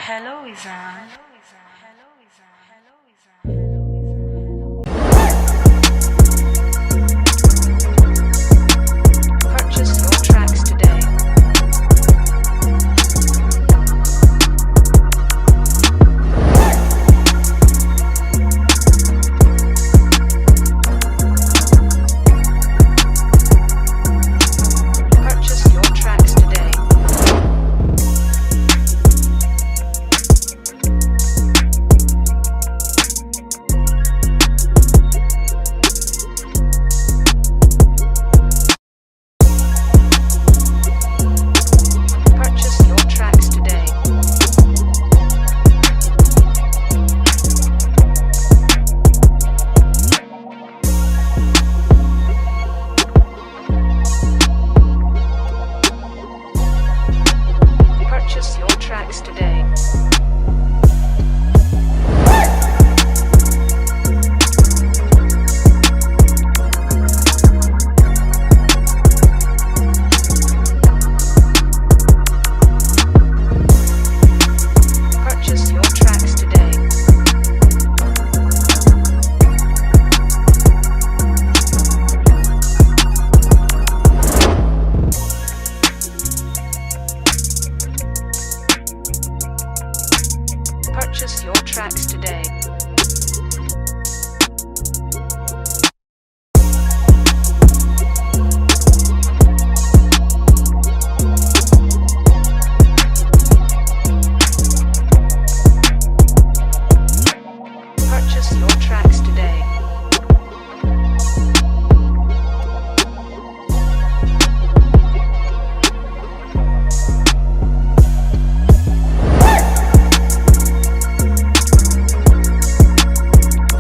Hello, Izan. Purchase your tracks today. Purchase your tracks today. Purchase your tracks today. Purchase your tracks today. Purchase your tracks today. Purchase your tracks today. Purchase your tracks today.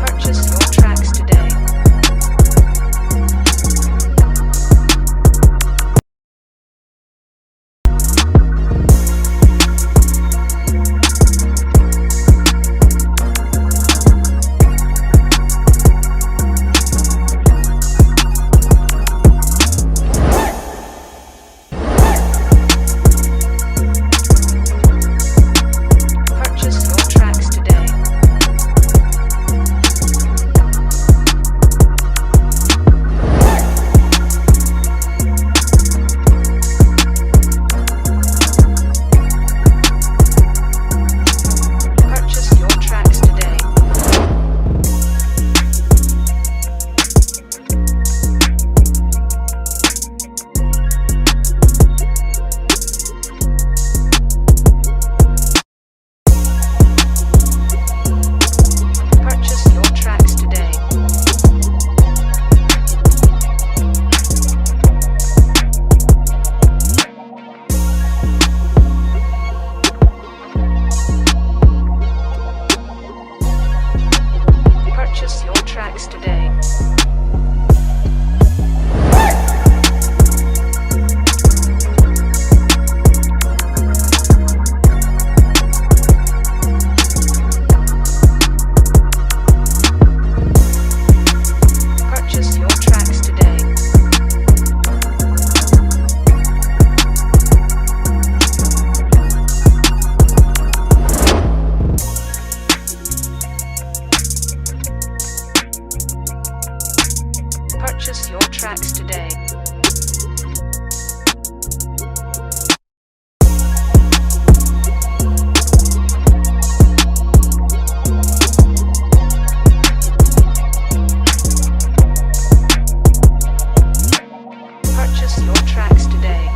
Purchase your tracks today. Purchase your tracks today. Purchase your tracks today. Purchase your tracks today. Purchase your tracks today. Purchase your tracks today. Purchase your tracks today. Purchase your tracks today.